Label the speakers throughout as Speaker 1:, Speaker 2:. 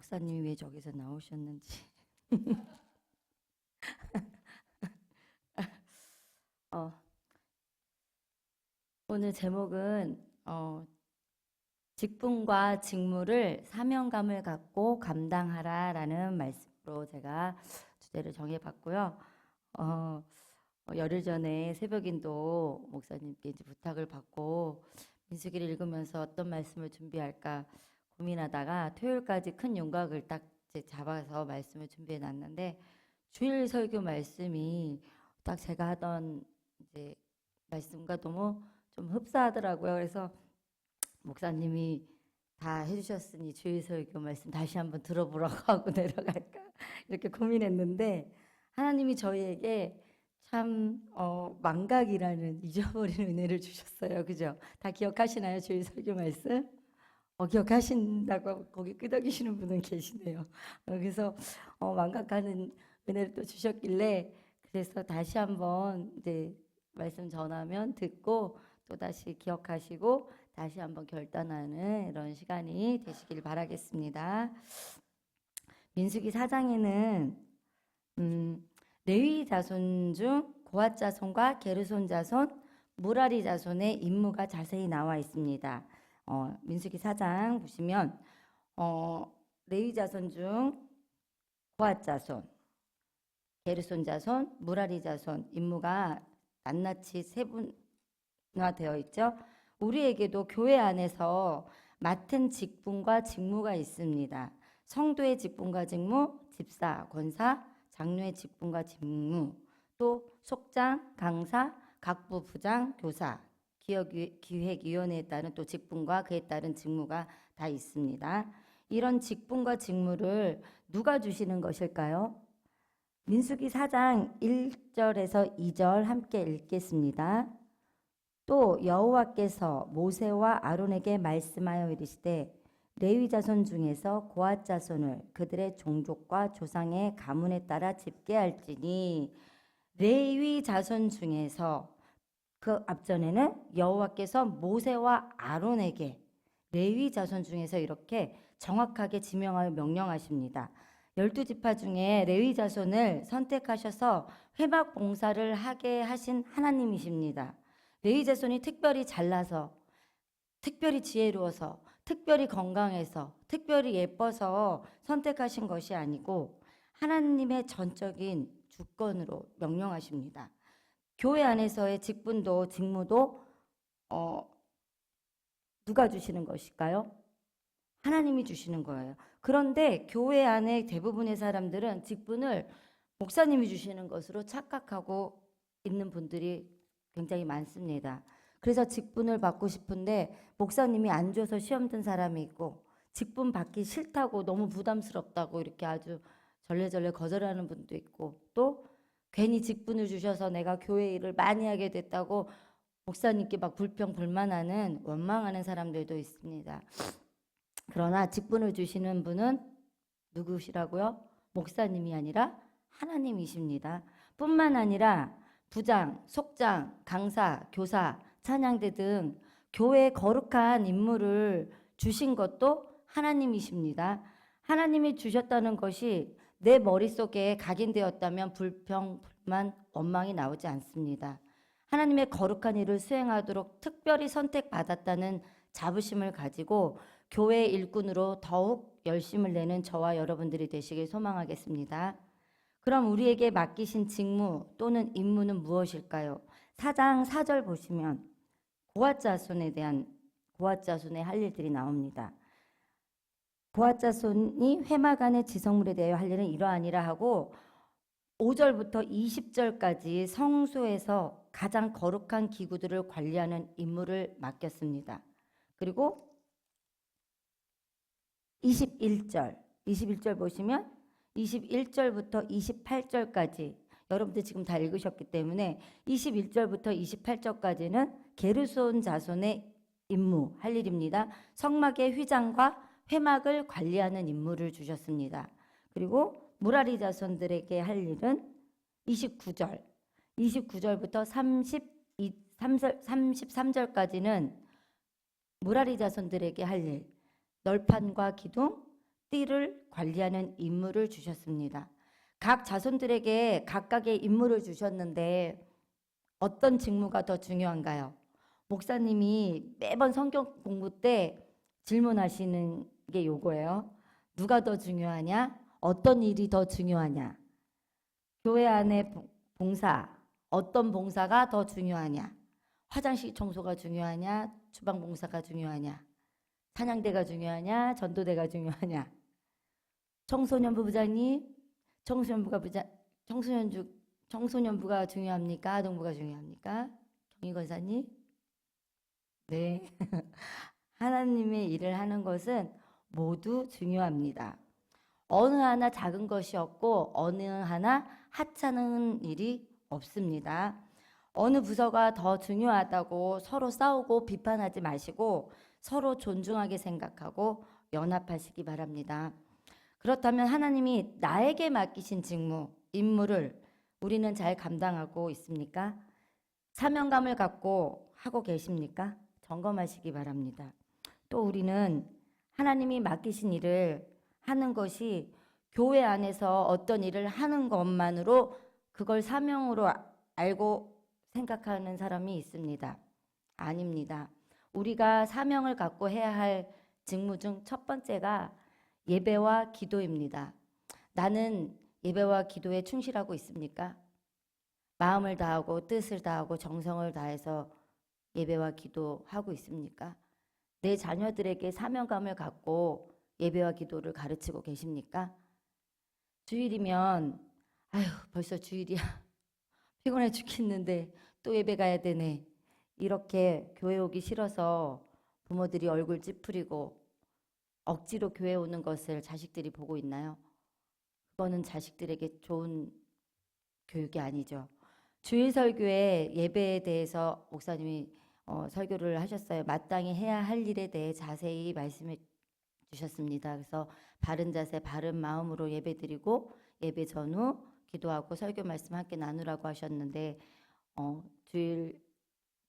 Speaker 1: 목사님이 왜 저기서 나오셨는지. 어, 오늘 제목은 직분과 직무를 사명감을 갖고 감당하라라는 말씀으로 제가 주제를 정해봤고요. 어, 열흘 전에 새벽인도 목사님께 이제 부탁을 받고 민수기를 읽으면서 어떤 말씀을 준비할까 고민하다가 토요일까지 큰 윤곽을 딱 이제 잡아서 말씀을 준비해 놨는데, 주일 설교 말씀이 딱 제가 하던 이제 말씀과 너무 좀 흡사하더라고요. 그래서 목사님이 다 해주셨으니 주일 설교 말씀 다시 한번 들어보라고 하고 내려갈까 이렇게 고민했는데, 하나님이 저희에게 참 망각이라는 잊어버리는 은혜를 주셨어요. 그죠? 다 기억하시나요? 주일 설교 말씀? 기억하신다고 거기 끄덕이시는 분은 계시네요. 그래서 망각하는 은혜를 또 주셨길래, 그래서 다시 한번 이제 말씀 전하면 듣고 또 다시 기억하시고 다시 한번 결단하는 이런 시간이 되시길 바라겠습니다. 민수기 4장에는 레위 자손 중 고핫 자손과 게르손 자손, 무라리 자손의 임무가 자세히 나와 있습니다. 민수기 4장 보시면 레위 자손 중 고핫 자손, 게르손 자손, 무라리 자손 임무가 낱낱이 세분화되어 있죠. 우리에게도 교회 안에서 맡은 직분과 직무가 있습니다. 성도의 직분과 직무, 집사, 권사, 장로의 직분과 직무, 또 속장, 강사, 각부 부장, 교사, 기획위원회에 따른 또 직분과 그에 따른 직무가 다 있습니다. 이런 직분과 직무를 누가 주시는 것일까요? 민수기 4장 1절에서 2절 함께 읽겠습니다. 또 여호와께서 모세와 아론에게 말씀하여 이르시되 레위 자손 중에서 고핫 자손을 그들의 종족과 조상의 가문에 따라 집계할지니, 레위 자손 중에서, 그 앞전에는 여호와께서 모세와 아론에게 레위 자손 중에서 이렇게 정확하게 지명하여 명령하십니다. 12지파 중에 레위 자손을 선택하셔서 회막 봉사를 하게 하신 하나님이십니다. 레위 자손이 특별히 잘나서, 특별히 지혜로워서, 특별히 건강해서, 특별히 예뻐서 선택하신 것이 아니고 하나님의 전적인 주권으로 명령하십니다. 교회 안에서의 직분도 직무도 누가 주시는 것일까요? 하나님이 주시는 거예요. 그런데 교회 안에 대부분의 사람들은 직분을 목사님이 주시는 것으로 착각하고 있는 분들이 굉장히 많습니다. 그래서 직분을 받고 싶은데 목사님이 안 줘서 시험 든 사람이 있고, 직분 받기 싫다고 너무 부담스럽다고 이렇게 아주 절레절레 거절하는 분도 있고, 또 괜히 직분을 주셔서 내가 교회 일을 많이 하게 됐다고 목사님께 막 불평불만하는, 원망하는 사람들도 있습니다. 그러나 직분을 주시는 분은 누구시라고요? 목사님이 아니라 하나님이십니다. 뿐만 아니라 부장, 속장, 강사, 교사, 찬양대 등 교회에 거룩한 임무를 주신 것도 하나님이십니다. 하나님이 주셨다는 것이 내 머릿속에 각인되었다면 불평, 불만, 원망이 나오지 않습니다. 하나님의 거룩한 일을 수행하도록 특별히 선택받았다는 자부심을 가지고 교회 일꾼으로 더욱 열심을 내는 저와 여러분들이 되시길 소망하겠습니다. 그럼 우리에게 맡기신 직무 또는 임무는 무엇일까요? 4장 4절 보시면 고핫 자손에 대한, 고핫 자손의 할 일들이 나옵니다. 고핫 자손이 회막 안의 지성물에 대하여 할 일은 이러하니라 하고, 5절부터 20절까지 성소에서 가장 거룩한 기구들을 관리하는 임무를 맡겼습니다. 그리고 21절 보시면 21절부터 28절까지, 여러분들 지금 다 읽으셨기 때문에 21절부터 28절까지는 게르손 자손의 임무, 할 일입니다. 성막의 휘장과 회막을 관리하는 임무를 주셨습니다. 그리고 무라리 자손들에게 할 일은 29절부터 33절까지는 무라리 자손들에게 할 일, 널판과 기둥, 띠를 관리하는 임무를 주셨습니다. 각 자손들에게 각각의 임무를 주셨는데 어떤 직무가 더 중요한가요? 목사님이 매번 성경 공부 때 질문하시는 게 요거예요. 누가 더 중요하냐? 어떤 일이 더 중요하냐? 교회 안에 봉사, 어떤 봉사가 더 중요하냐? 화장실 청소가 중요하냐? 주방 봉사가 중요하냐? 찬양대가 중요하냐? 전도대가 중요하냐? 청소년부 부장님, 청소년부가 부장, 청소년부가 중요합니까? 아동부가 중요합니까? 경희 권사님? 네. 하나님의 일을 하는 것은 모두 중요합니다. 어느 하나 작은 것이 없고 어느 하나 하찮은 일이 없습니다. 어느 부서가 더 중요하다고 서로 싸우고 비판하지 마시고 서로 존중하게 생각하고 연합하시기 바랍니다. 그렇다면 하나님이 나에게 맡기신 직무, 임무를 우리는 잘 감당하고 있습니까? 사명감을 갖고 하고 계십니까? 점검하시기 바랍니다. 또 우리는 하나님이 맡기신 일을 하는 것이 교회 안에서 어떤 일을 하는 것만으로 그걸 사명으로 알고 생각하는 사람이 있습니다. 아닙니다. 우리가 사명을 갖고 해야 할 직무 중 첫 번째가 예배와 기도입니다. 나는 예배와 기도에 충실하고 있습니까? 마음을 다하고 뜻을 다하고 정성을 다해서 예배와 기도하고 있습니까? 내 자녀들에게 사명감을 갖고 예배와 기도를 가르치고 계십니까? 주일이면 아휴 벌써 주일이야. 피곤해 죽겠는데 또 예배 가야 되네. 이렇게 교회 오기 싫어서 부모들이 얼굴 찌푸리고 억지로 교회 오는 것을 자식들이 보고 있나요? 그거는 자식들에게 좋은 교육이 아니죠. 주일 설교에 예배에 대해서 목사님이 설교를 하셨어요. 마땅히 해야 할 일에 대해 자세히 말씀해 주셨습니다. 그래서 바른 자세, 바른 마음으로 예배드리고 예배 전후 기도하고 설교 말씀 함께 나누라고 하셨는데 주일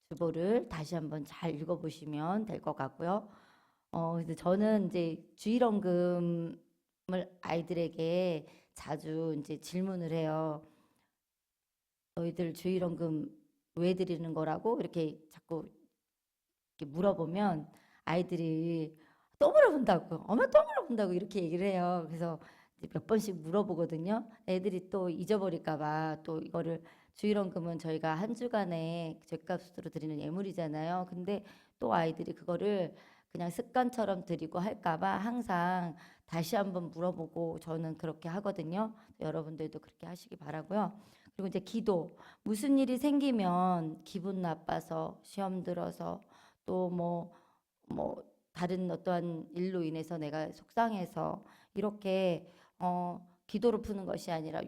Speaker 1: 주보를 다시 한번 잘 읽어보시면 될 것 같고요. 그래서 저는 이제 주일헌금을 아이들에게 자주 이제 질문을 해요. 너희들 주일헌금 왜 드리는 거라고 이렇게 자꾸 이렇게 물어보면 아이들이 또 물어본다고, 엄마 또 물어본다고 이렇게 얘기를 해요. 그래서 몇 번씩 물어보거든요. 애들이 또 잊어버릴까봐 또 이거를 주일헌금은 저희가 한 주간에 죗값으로 드리는 예물이잖아요. 근데 또 아이들이 그거를 그냥 습관처럼 드리고 할까봐 항상 다시 한번 물어보고 저는 그렇게 하거든요. 여러분들도 그렇게 하시기 바라고요. 그리고 이제 기도, 무슨 일이 생기면 기분 나빠서 시험 들어서 또 뭐 다른 어떠한 일로 인해서 내가 속상해서 이렇게 기도로 푸는 것이 아니라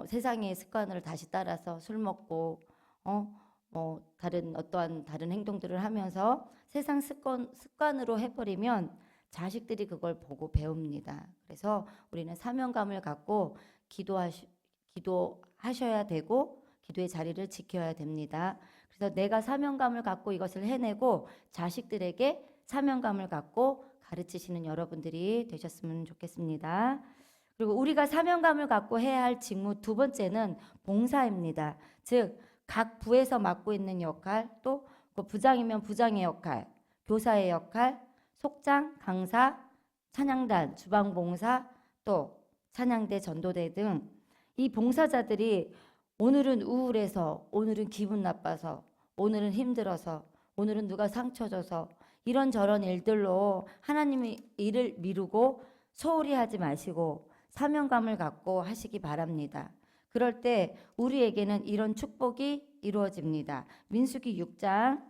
Speaker 1: 세상의 습관을 다시 따라서 술 먹고 다른 어떠한 다른 행동들을 하면서 세상 습관으로 해버리면 자식들이 그걸 보고 배웁니다. 그래서 우리는 사명감을 갖고 기도하셔야 되고 기도의 자리를 지켜야 됩니다. 그래서 내가 사명감을 갖고 이것을 해내고 자식들에게 사명감을 갖고 가르치시는 여러분들이 되셨으면 좋겠습니다. 그리고 우리가 사명감을 갖고 해야 할 직무 두 번째는 봉사입니다. 즉, 각 부에서 맡고 있는 역할, 또 그 부장이면 부장의 역할, 교사의 역할, 속장, 강사, 찬양단, 주방봉사, 또 찬양대, 전도대 등 이 봉사자들이 오늘은 우울해서, 오늘은 기분 나빠서, 오늘은 힘들어서, 오늘은 누가 상처 줘서 이런저런 일들로 하나님의 일을 미루고 소홀히 하지 마시고 사명감을 갖고 하시기 바랍니다. 그럴 때 우리에게는 이런 축복이 이루어집니다. 민수기 6장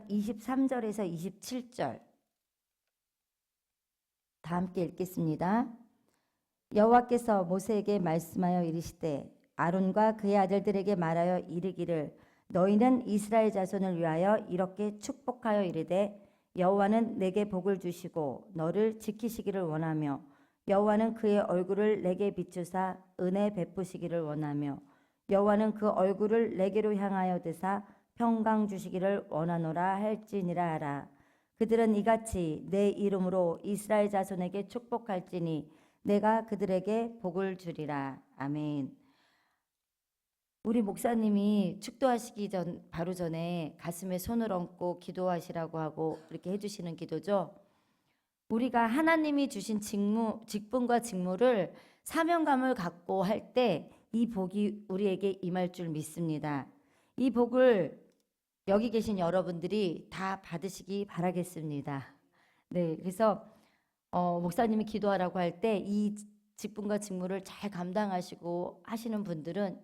Speaker 1: 23절에서 27절 다 함께 읽겠습니다. 여호와께서 모세에게 말씀하여 이르시되 아론과 그의 아들들에게 말하여 이르기를 너희는 이스라엘 자손을 위하여 이렇게 축복하여 이르되 여호와는 내게 복을 주시고 너를 지키시기를 원하며 여호와는 그의 얼굴을 내게 비추사 은혜 베푸시기를 원하며 여호와는 그 얼굴을 내게로 향하여 드사 평강 주시기를 원하노라 할지니라 하라. 그들은 이같이 내 이름으로 이스라엘 자손에게 축복할지니 내가 그들에게 복을 주리라. 아멘. 우리 목사님이 축도하시기 바로 전에 가슴에 손을 얹고 기도하시라고 하고 이렇게 해주시는 기도죠. 우리가 하나님이 주신 직분과 직무를 사명감을 갖고 할 때 이 복이 우리에게 임할 줄 믿습니다. 이 복을 여기 계신 여러분들이 다 받으시기 바라겠습니다. 네, 그래서 목사님이 기도하라고 할 때 이 직분과 직무를 잘 감당하시고 하시는 분들은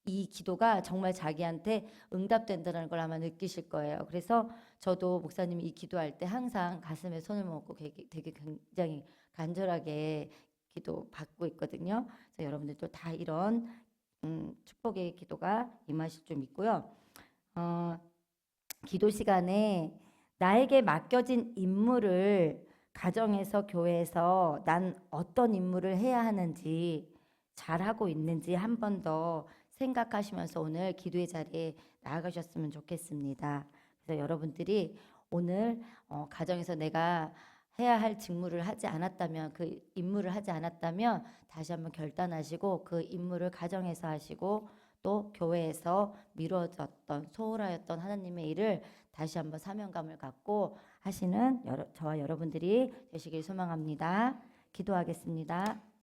Speaker 1: 이 기도가 정말 자기한테 응답된다는 걸 아마 느끼실 거예요. 그래서 저도 목사님이 이 기도할 때 항상 가슴에 손을 얹고 되게 굉장히 간절하게 기도 받고 있거든요. 그래서 여러분들도 다 이런 축복의 기도가 임하실 줄 믿고요. 기도 시간에 나에게 맡겨진 임무를 가정에서 교회에서 난 어떤 임무를 해야 하는지 잘하고 있는지 한 번 더 생각하시면서 오늘 기도의 자리에 나아가셨으면 좋겠습니다. 그래서 여러분들이 오늘 가정에서 내가 해야 할 직무를 하지 않았다면 그 임무를 하지 않았다면 다시 한번 결단하시고 그 임무를 가정에서 하시고 또 교회에서 미뤄졌던 소홀하였던 하나님의 일을 다시 한번 사명감을 갖고 하시는 저와 여러분들이 되시길 소망합니다. 기도하겠습니다.